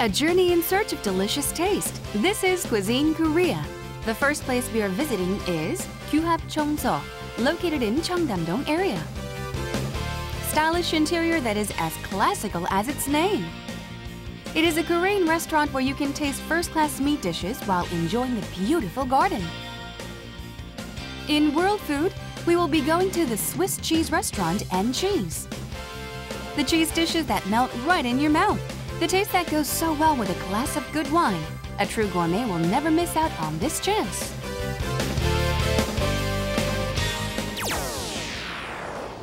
A journey in search of delicious taste. This is Cuisine Korea. The first place we are visiting is Ep10, located in Cheongdam-dong area. Stylish interior that is as classical as its name. It is a Korean restaurant where you can taste first-class meat dishes while enjoying the beautiful garden. In World Food, we will be going to the Swiss cheese restaurant and cheese. The cheese dishes that melt right in your mouth. The taste that goes so well with a glass of good wine. A true gourmet will never miss out on this chance.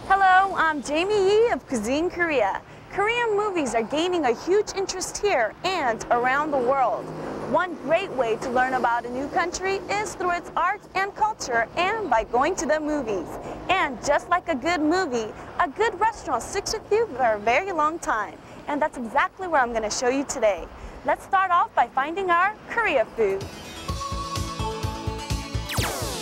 Hello, I'm Jamie Yee of Cuisine Korea. Korean movies are gaining a huge interest here and around the world. One great way to learn about a new country is through its art and culture and by going to the movies. And just like a good movie, a good restaurant sticks with you for a very long time. And that's exactly what I'm going to show you today. Let's start off by finding our Korea food.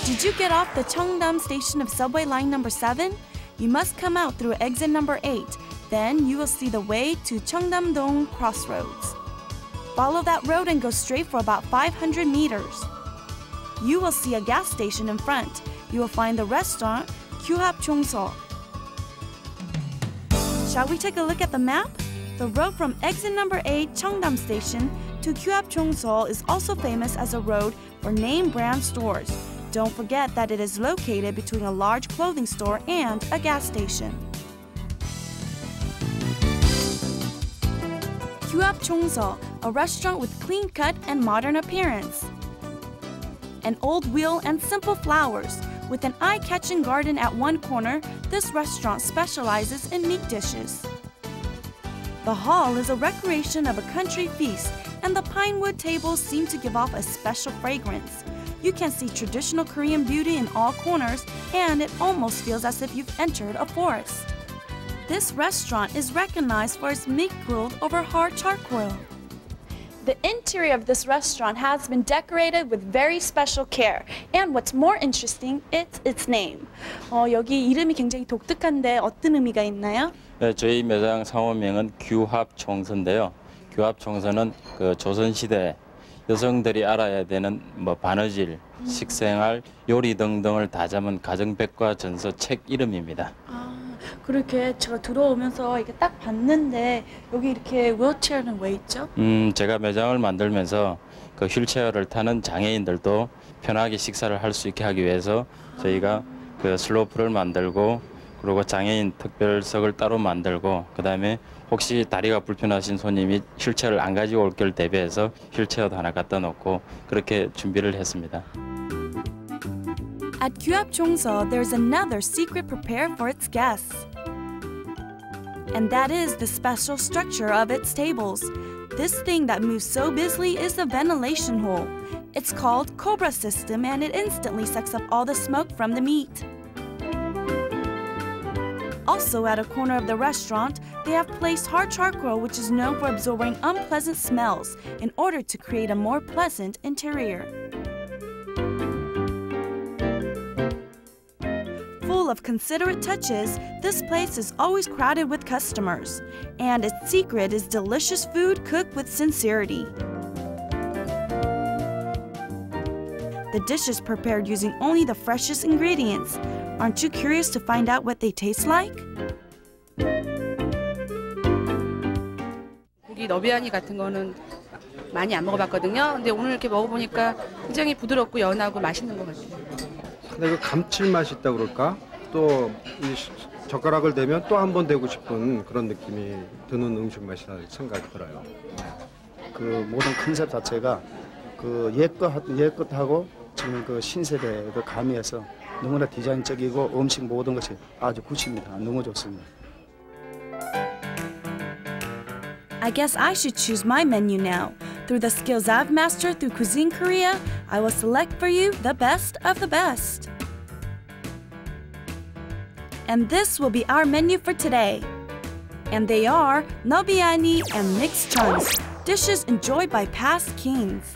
Did you get off the Cheongdam station of subway line number 7? You must come out through exit number 8. Then you will see the way to Cheongdam-dong Crossroads. Follow that road and go straight for about 500 meters. You will see a gas station in front. You will find the restaurant Ep10. Shall we take a look at the map? The road from exit number 8 Cheongdam Station to Ep10 is also famous as a road for name brand stores. Don't forget that it is located between a large clothing store and a gas station. Ep10, a restaurant with clean-cut and modern appearance. An old wheel and simple flowers. With an eye-catching garden at one corner, this restaurant specializes in meat dishes. The hall is a recreation of a country feast, and the pine wood tables seem to give off a special fragrance. You can see traditional Korean beauty in all corners, and it almost feels as if you've entered a forest. This restaurant is recognized for its meat grilled over hard charcoal. The interior of this restaurant has been decorated with very special care. And what's more interesting, it's its name. 여기 이름이 굉장히 독특한데 어떤 의미가 있나요? 네, 저희 매장 상호명은 규합총서인데요. 규합총서는 그 조선시대 여성들이 알아야 되는 바느질, 식생활, 요리 등등을 다 담은 가정백과전서 책 이름입니다. 그렇게 제가 들어오면서 이게 딱 봤는데 여기 이렇게 휠체어는 왜 있죠? 제가 매장을 만들면서 그 휠체어를 타는 장애인들도 편하게 식사를 할 수 있게 하기 위해서 저희가 그 슬로프를 만들고 그리고 장애인 특별석을 따로 만들고 그다음에 혹시 다리가 불편하신 손님이 휠체어를 안 가지고 올 걸 대비해서 휠체어도 하나 갖다 놓고 그렇게 준비를 했습니다. At Ep10, there's another secret prepared for its guests. And that is the special structure of its tables. This thing that moves so busily is the ventilation hole. It's called Cobra system and it instantly sucks up all the smoke from the meat. Also at a corner of the restaurant, they have placed hard charcoal which is known for absorbing unpleasant smells in order to create a more pleasant interior. Full of considerate touches, this place is always crowded with customers. And its secret is delicious food cooked with sincerity. The dishes prepared using only the freshest ingredients. Aren't you curious to find out what they taste like? 고기 너비아니 같은 거는 많이 안 먹어봤거든요. 근데 오늘 이렇게 먹어보니까 굉장히 부드럽고 연하고 맛있는 것 같아요. 근데 그 감칠맛이 있다고 그럴까? 또 이 젓가락을 대면 또 한 번 대고 싶은 그런 느낌이 드는 음식 맛이라 생각이 들어요. 그 모든 컨셉 자체가 그 옛것하고 지금 그 신세대를 가미해서 너무나 디자인적이고 음식 모든 것이 아주 굿입니다. 너무 좋습니다. I guess I should choose my menu now. Through the skills I've mastered through Cuisine Korea, I will select for you the best of the best. And this will be our menu for today. And they are nobiani and mixed chuns, dishes enjoyed by past kings.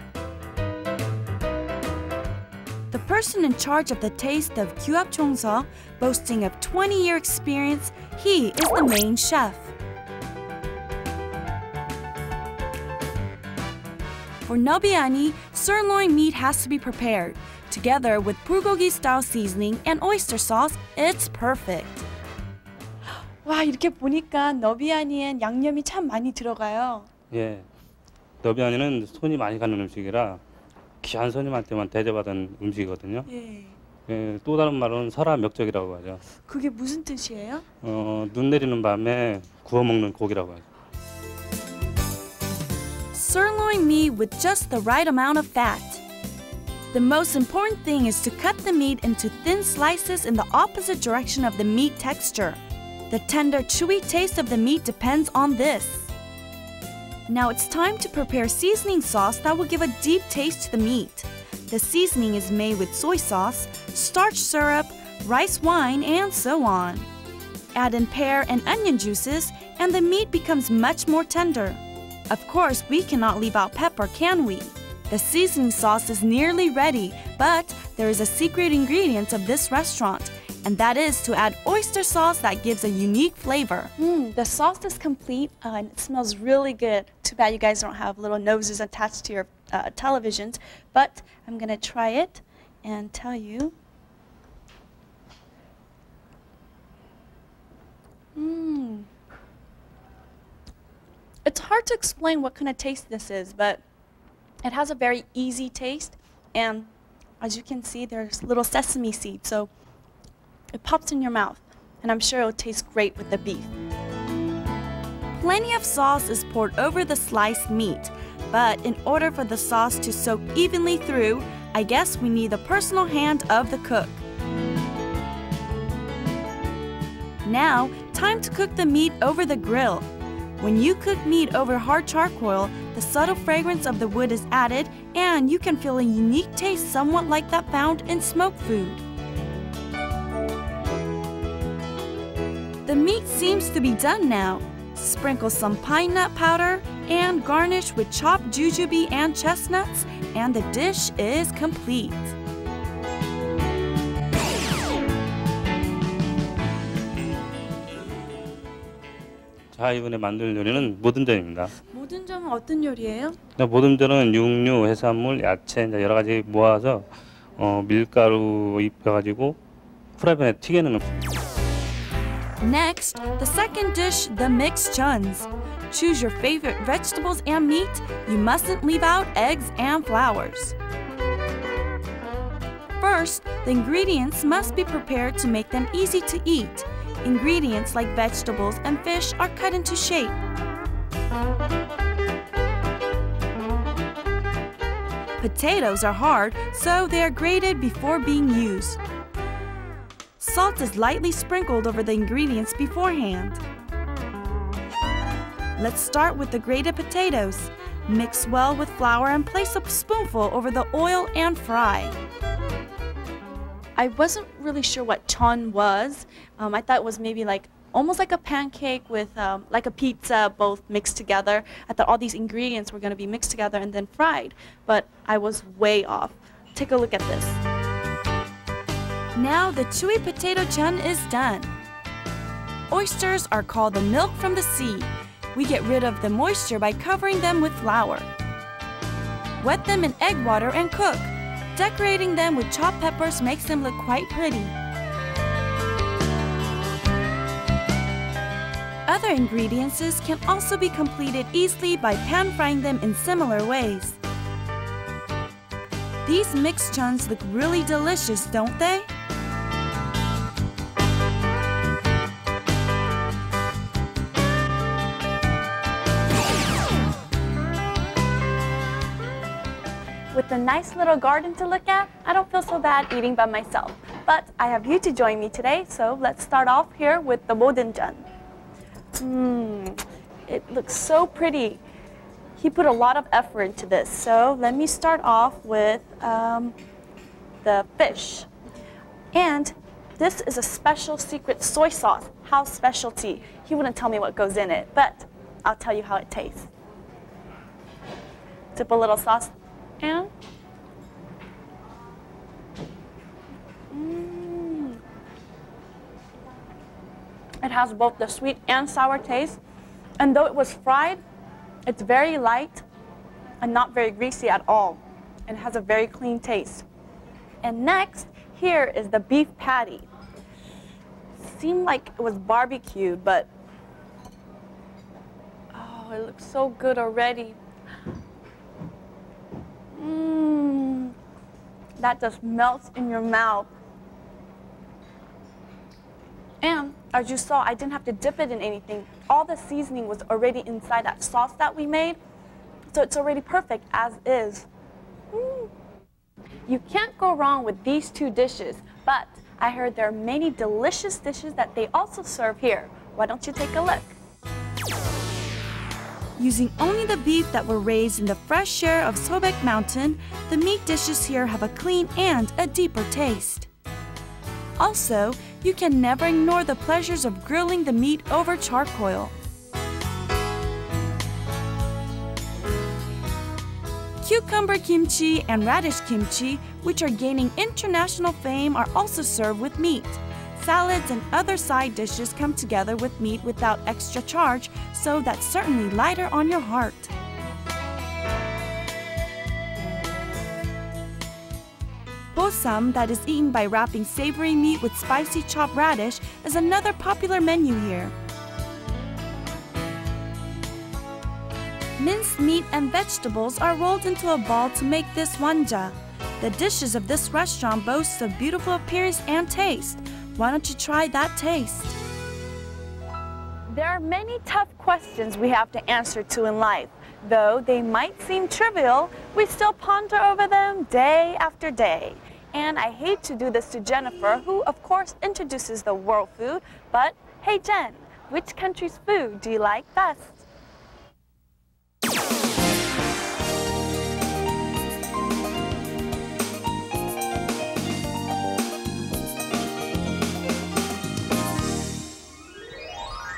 The person in charge of the taste of Ep10, boasting of 20-year experience, he is the main chef. For nobiani, sirloin meat has to be prepared. Together with bulgogi-style seasoning and oyster sauce, it's perfect. 와, 이렇게 보니까 너비아니엔 양념이 참 많이 들어가요. 예, 너비아니는 손이 많이 가는 음식이라 귀한 손님한테만 대접하던 음식이거든요. 예. 예, 또 다른 말로는 설화멱적이라고 하죠. 그게 무슨 뜻이에요? 눈 내리는 밤에 구워 먹는 고기라고 하죠. Sirloin meat with just the right amount of fat. The most important thing is to cut the meat into thin slices in the opposite direction of the meat texture. The tender, chewy taste of the meat depends on this. Now it's time to prepare seasoning sauce that will give a deep taste to the meat. The seasoning is made with soy sauce, starch syrup, rice wine, and so on. Add in pear and onion juices, and the meat becomes much more tender. Of course, we cannot leave out pepper, can we? The seasoning sauce is nearly ready, but there is a secret ingredient of this restaurant, and that is to add oyster sauce that gives a unique flavor. The sauce is complete and it smells really good. Too bad you guys don't have little noses attached to your televisions, but I'm gonna try it and tell you. It's hard to explain what kind of taste this is, but it has a very easy taste, and as you can see, there's little sesame seeds, so it pops in your mouth, and I'm sure it'll taste great with the beef. Plenty of sauce is poured over the sliced meat, but in order for the sauce to soak evenly through, I guess we need the personal hand of the cook. Now, time to cook the meat over the grill. When you cook meat over hard charcoal, the subtle fragrance of the wood is added, and you can feel a unique taste somewhat like that found in smoked food. The meat seems to be done now. Sprinkle some pine nut powder and garnish with chopped jujube and chestnuts, and the dish is complete. 자, 이번에 만들 요리는 모듬전입니다. 모듬전은 어떤 요리예요? 모듬전은 육류, 해산물, 야채 이제 여러 가지 모아서 밀가루 입혀가지고 프라이팬에 튀기는 음식. Next, the second dish, the mixed chuns. Choose your favorite vegetables and meat. You mustn't leave out eggs and flowers. First, the ingredients must be prepared to make them easy to eat. Ingredients like vegetables and fish are cut into shape. Potatoes are hard, so they are grated before being used. Salt is lightly sprinkled over the ingredients beforehand. Let's start with the grated potatoes. Mix well with flour and place a spoonful over the oil and fry. I wasn't really sure what chon was. I thought it was maybe like almost like a pancake with like a pizza, both mixed together. I thought all these ingredients were going to be mixed together and then fried, but I was way off. Take a look at this. Now the chewy potato chun is done. Oysters are called the milk from the sea. We get rid of the moisture by covering them with flour. Wet them in egg water and cook. Decorating them with chopped peppers makes them look quite pretty. Other ingredients can also be completed easily by pan frying them in similar ways. These mixed chuns look really delicious, don't they? With a nice little garden to look at, I don't feel so bad eating by myself. But I have you to join me today, so let's start off here with the 모듬전. It looks so pretty. He put a lot of effort into this, so let me start off with the fish. And this is a special secret soy sauce, house specialty. He wouldn't tell me what goes in it, but I'll tell you how it tastes. Dip a little sauce in. It has both the sweet and sour taste, and though it was fried, it's very light and not very greasy at all, and has a very clean taste. And next, here is the beef patty. Seemed like it was barbecued, but oh, it looks so good already. That just melts in your mouth. And as you saw, I didn't have to dip it in anything. All the seasoning was already inside that sauce that we made, so it's already perfect as is. You can't go wrong with these two dishes, but I heard there are many delicious dishes that they also serve here. Why don't you take a look? Using only the beef that were raised in the fresh air of Sobek Mountain, the meat dishes here have a clean and a deeper taste. Also, you can never ignore the pleasures of grilling the meat over charcoal. Cucumber kimchi and radish kimchi, which are gaining international fame, are also served with meat. Salads and other side dishes come together with meat without extra charge, so that's certainly lighter on your heart. Bosam, that is eaten by wrapping savory meat with spicy chopped radish, is another popular menu here. Minced meat and vegetables are rolled into a ball to make this wanja. The dishes of this restaurant boast of beautiful appearance and taste. Why don't you try that taste? There are many tough questions we have to answer to in life. Though they might seem trivial, we still ponder over them day after day. And I hate to do this to Jennifer, who of course introduces the world food, but hey Jen, which country's food do you like best?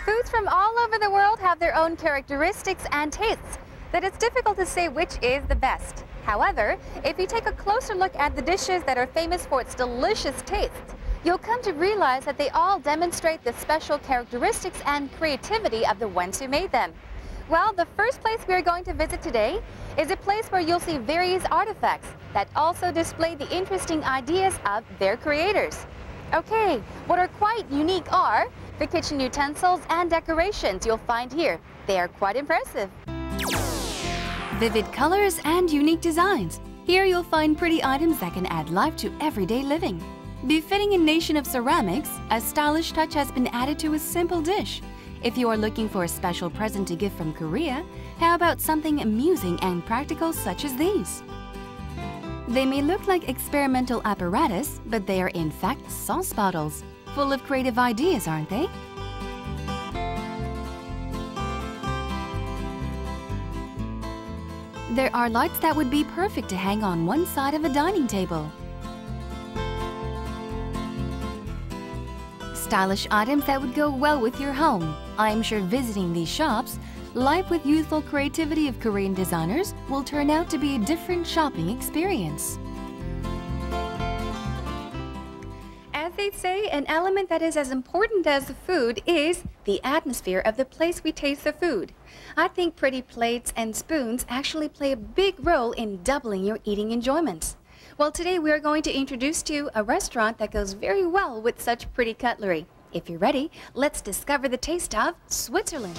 Foods from all over the world have their own characteristics and tastes, that it's difficult to say which is the best. However, if you take a closer look at the dishes that are famous for its delicious taste, you'll come to realize that they all demonstrate the special characteristics and creativity of the ones who made them. Well, the first place we're going to visit today is a place where you'll see various artifacts that also display the interesting ideas of their creators. Okay, what are quite unique are the kitchen utensils and decorations you'll find here. They are quite impressive. Vivid colors and unique designs. Here you'll find pretty items that can add life to everyday living. Befitting a nation of ceramics, a stylish touch has been added to a simple dish. If you are looking for a special present to give from Korea, how about something amusing and practical such as these? They may look like experimental apparatus, but they are in fact sauce bottles. Full of creative ideas, aren't they? There are lights that would be perfect to hang on one side of a dining table. Stylish items that would go well with your home. I'm sure visiting these shops, life with youthful creativity of Korean designers, will turn out to be a different shopping experience. As they say, an element that is as important as the food is the atmosphere of the place we taste the food. I think pretty plates and spoons actually play a big role in doubling your eating enjoyments. Well, today we are going to introduce to you a restaurant that goes very well with such pretty cutlery. If you're ready, let's discover the taste of Switzerland.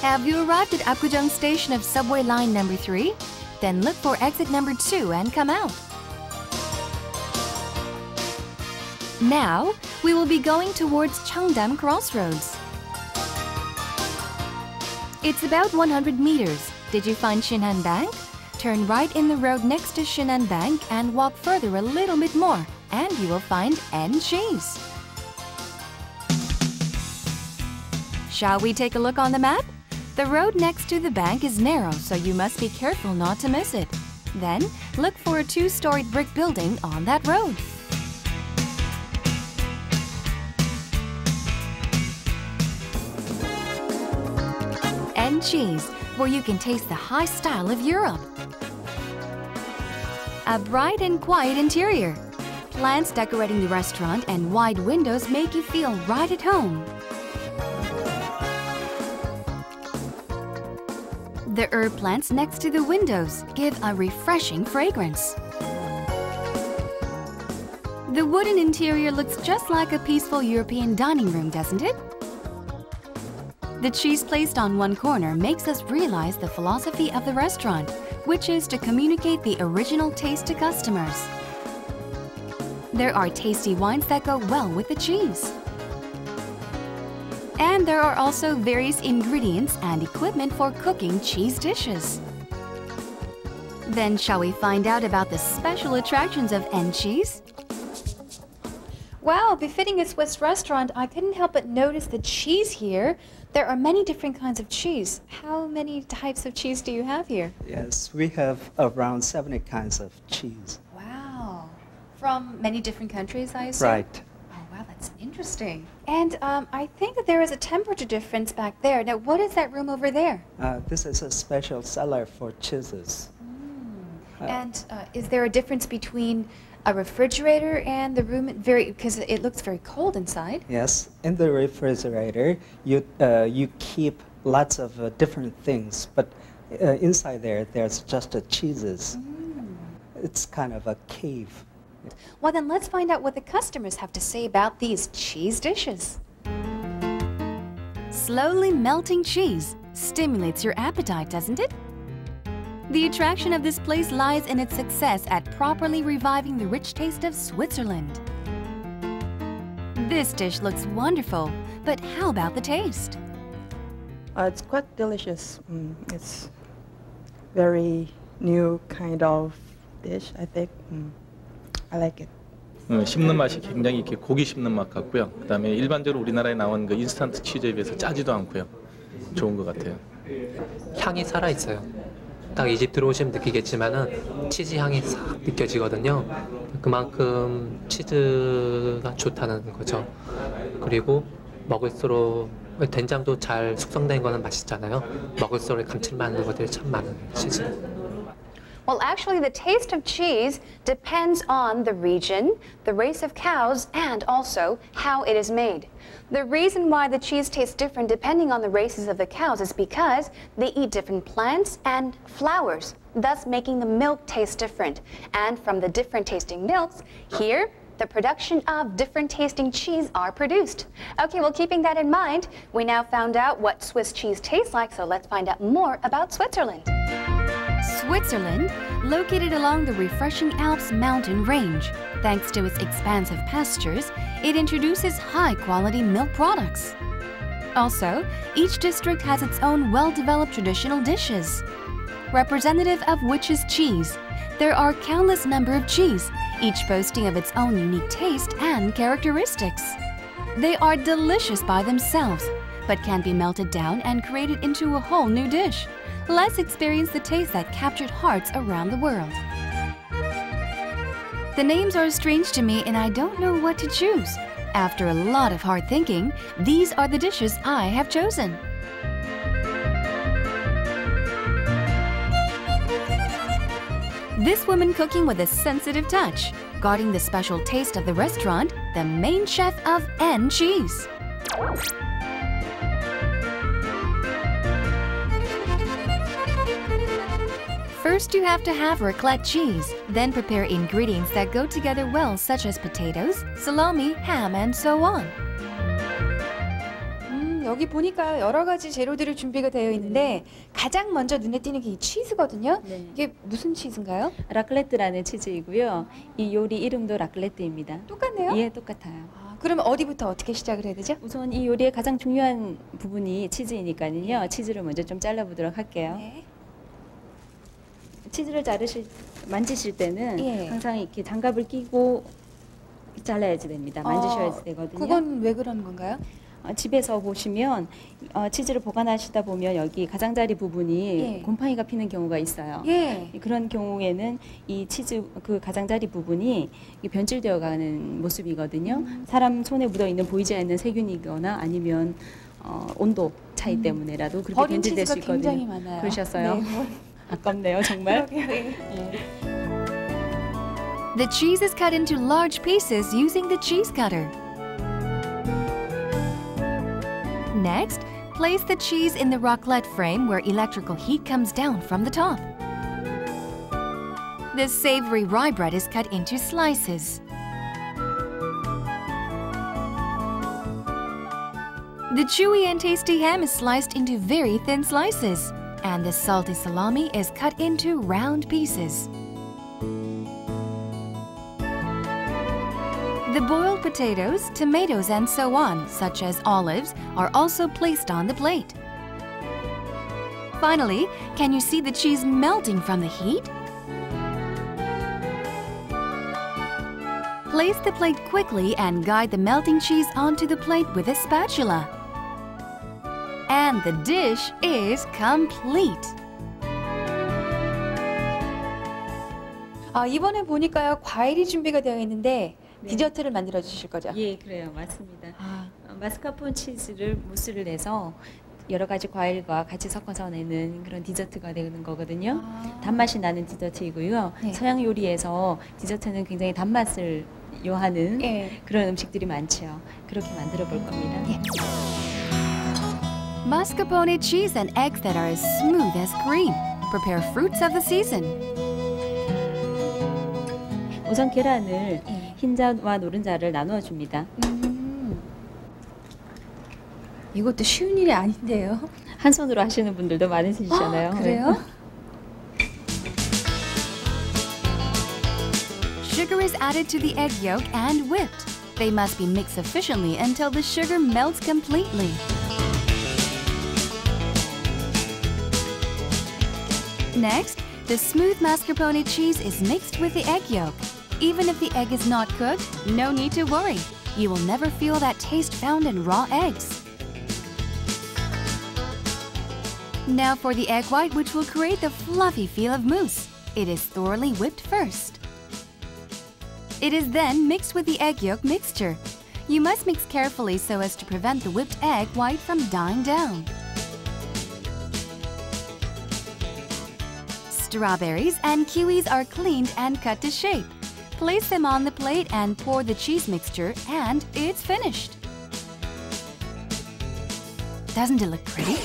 Have you arrived at Apgujeong station of subway line number 3? Then look for exit number 2 and come out. Now, we will be going towards Cheongdam Crossroads. It's about 100 meters. Did you find Shinhan Bank? Turn right in the road next to Shinhan Bank and walk further a little bit more, and you will find N Cheese. Shall we take a look on the map? The road next to the bank is narrow, so you must be careful not to miss it. Then, look for a 2-storied brick building on that road. N Cheese, where you can taste the high style of Europe. A bright and quiet interior. Plants decorating the restaurant and wide windows make you feel right at home. The herb plants next to the windows give a refreshing fragrance. The wooden interior looks just like a peaceful European dining room, doesn't it? The cheese placed on one corner makes us realize the philosophy of the restaurant, which is to communicate the original taste to customers. There are tasty wines that go well with the cheese. And there are also various ingredients and equipment for cooking cheese dishes. Then shall we find out about the special attractions of N cheese? Wow, befitting a Swiss restaurant, I couldn't help but notice the cheese here. There are many different kinds of cheese. How many types of cheese do you have here? Yes, we have around 70 kinds of cheese. Wow. From many different countries, I assume? Right. Oh, wow, that's interesting. And I think that there is a temperature difference back there. Now, what is that room over there? This is a special cellar for cheeses. And is there a difference between a refrigerator and the room? Because it looks very cold inside. Yes, in the refrigerator, you keep lots of different things, but inside there's just cheeses. It's kind of a cave. Well, then let's find out what the customers have to say about these cheese dishes. Slowly melting cheese stimulates your appetite, doesn't it? The attraction of this place lies in its success at properly reviving the rich taste of Switzerland. This dish looks wonderful, but how about the taste? It's quite delicious. It's very new kind of dish, I think. I like it. 씹는 맛이 굉장히 이렇게 고기 씹는 맛 같고요. 그다음에 일반적으로 우리나라에 나온 그 인스턴트 치즈에 비해서 짜지도 않고요. 좋은 것 같아요. 향이 살아 있어요. 딱 이 집 들어오시면 느끼겠지만은 치즈 향이 싹 느껴지거든요. 그만큼 치즈가 좋다는 거죠. 그리고 먹을수록 된장도 잘 숙성된 거는 맛있잖아요. 먹을수록 감칠맛 나는 것들이 참 많은 치즈. Well, actually, the taste of cheese depends on the region, the race of cows, and also how it is made. The reason why the cheese tastes different depending on the races of the cows is because they eat different plants and flowers, thus making the milk taste different. And from the different tasting milks, here, the production of different tasting cheese are produced. Okay, well, keeping that in mind, we now found out what Swiss cheese tastes like, so let's find out more about Switzerland. Switzerland, located along the refreshing Alps mountain range. Thanks to its expansive pastures, it introduces high-quality milk products. Also, each district has its own well-developed traditional dishes. Representative of which is cheese, there are countless number of cheese, each boasting of its own unique taste and characteristics. They are delicious by themselves, but can be melted down and created into a whole new dish. Let's experience the taste that captured hearts around the world. The names are strange to me and I don't know what to choose. After a lot of hard thinking, these are the dishes I have chosen. This woman cooking with a sensitive touch, guarding the special taste of the restaurant, the main chef of N cheese. First, you have to have raclette cheese, then prepare ingredients that go together well such as potatoes, salami, ham, and so on. 여기 보니까 여러 가지 재료들이 준비가 되어 있는데 가장 먼저 눈에 띄는 게 이 치즈거든요. 네. 이게 무슨 치즈인가요? 라클레트라는 치즈이고요. 이 요리 이름도 라클레트입니다. 똑같네요? 예, 똑같아요. 그러면 어디부터 어떻게 시작을 해야 되죠? 우선 이 요리의 가장 중요한 부분이 치즈이니까요. 치즈를 먼저 좀 잘라보도록 할게요. 네. 치즈를 만지실 때는 예. 항상 이렇게 장갑을 끼고 잘라야지 됩니다. 만지셔야 되거든요. 그건 왜 그러는 건가요? 집에서 보시면 치즈를 보관하시다 보면 여기 가장자리 부분이 예. 곰팡이가 피는 경우가 있어요. 예. 그런 경우에는 이 치즈 그 가장자리 부분이 변질되어 가는 모습이거든요. 사람 손에 묻어 있는 보이지 않는 세균이거나 아니면 온도 차이 때문에라도 그렇게 버린 변질될 수 치즈가 있거든요. 굉장히 많아요. 그러셨어요? 네. 아깝네요, 정말. The cheese is cut into large pieces using the cheese cutter. Next, Place the cheese in the raclette frame where electrical heat comes down from the top. The savory rye bread is cut into slices. The chewy and tasty ham is sliced into very thin slices, and the salty salami is cut into round pieces. The boiled potatoes, tomatoes, and so on, such as olives, are also placed on the plate. Finally, can you see the cheese melting from the heat? Place the plate quickly and guide the melting cheese onto the plate with a spatula. And the dish is complete. 이번에 보니까요, 과일이 준비가 되어 있는데 디저트를 만들어 주실 거죠? 예, 그래요. 맞습니다. 마스카포네 치즈를 무스를 내서 여러 가지 과일과 같이 섞어서 내는 그런 디저트가 되는 거거든요. 단맛이 나는 디저트이고요. 네. 서양 요리에서 디저트는 굉장히 단맛을 요하는 그런 음식들이 많죠. 그렇게 만들어 볼 겁니다. Mascarpone cheese and eggs that are as smooth as cream. Prepare fruits of the season. 우선 계란을 흰자와 노른자를 나누어 줍니다. 이것도 쉬운 일이 아닌데요. 한 손으로 하시는 분들도 많으시잖아요. 그래요? Sugar is added to the egg yolk and whipped. They must be mixed sufficiently until the sugar melts completely. Next, the smooth mascarpone cheese is mixed with the egg yolk. Even if the egg is not cooked, no need to worry. You will never feel that taste found in raw eggs. Now for the egg white, which will create the fluffy feel of mousse. It is thoroughly whipped first. It is then mixed with the egg yolk mixture. You must mix carefully so as to prevent the whipped egg white from dying down. Strawberries and kiwis are cleaned and cut to shape. Place them on the plate and pour the cheese mixture, and it's finished. Doesn't it look pretty?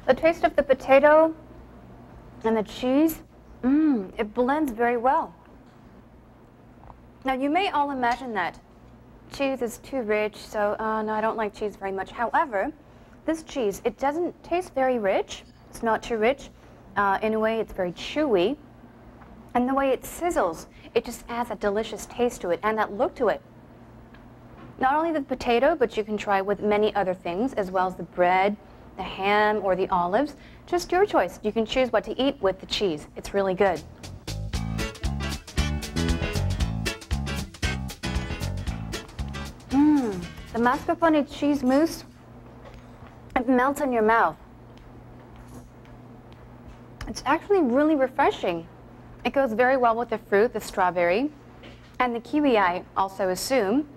The taste of the potato and the cheese, it blends very well. Now you may all imagine that cheese is too rich, so no, I don't like cheese very much. However, this cheese, it doesn't taste very rich. It's not too rich. In a way, it's very chewy. And the way it sizzles, it just adds a delicious taste to it and that look to it. Not only the potato, but you can try with many other things, as well as the bread, the ham, or the olives. Just your choice. You can choose what to eat with the cheese. It's really good. The mascarpone cheese mousse, it melts in your mouth. It's actually really refreshing. It goes very well with the fruit, the strawberry, and the kiwi, I also assume.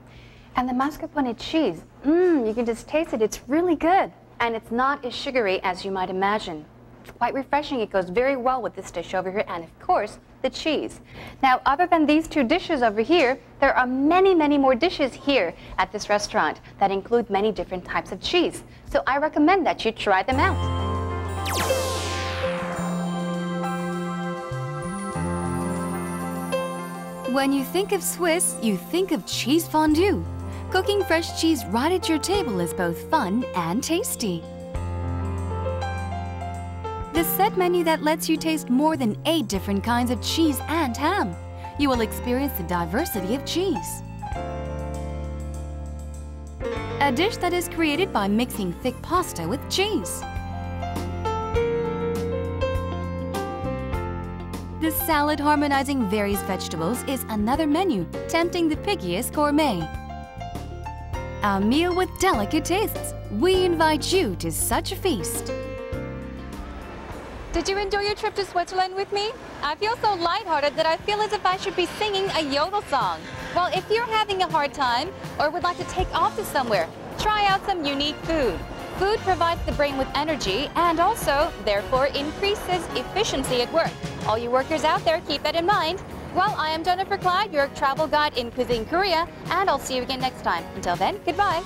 And the mascarpone cheese, you can just taste it. It's really good. And it's not as sugary as you might imagine. It's quite refreshing. It goes very well with this dish over here, and of course, the cheese. Now, other than these two dishes over here, there are many, many more dishes here at this restaurant that include many different types of cheese. So I recommend that you try them out. When you think of Swiss, you think of cheese fondue. Cooking fresh cheese right at your table is both fun and tasty. The set menu that lets you taste more than 8 different kinds of cheese and ham. You will experience the diversity of cheese. A dish that is created by mixing thick pasta with cheese. The salad harmonizing various vegetables is another menu, tempting the pickiest gourmet. A meal with delicate tastes. We invite you to such a feast. Did you enjoy your trip to Switzerland with me? I feel so lighthearted that I feel as if I should be singing a yodel song. Well, if you're having a hard time or would like to take off to somewhere, Try out some unique food. Food provides the brain with energy and also, therefore, increases efficiency at work. All you workers out there, keep that in mind. Well, I am Jennifer Clyde, your travel guide in Cuisine Korea, and I'll see you again next time. Until then, goodbye.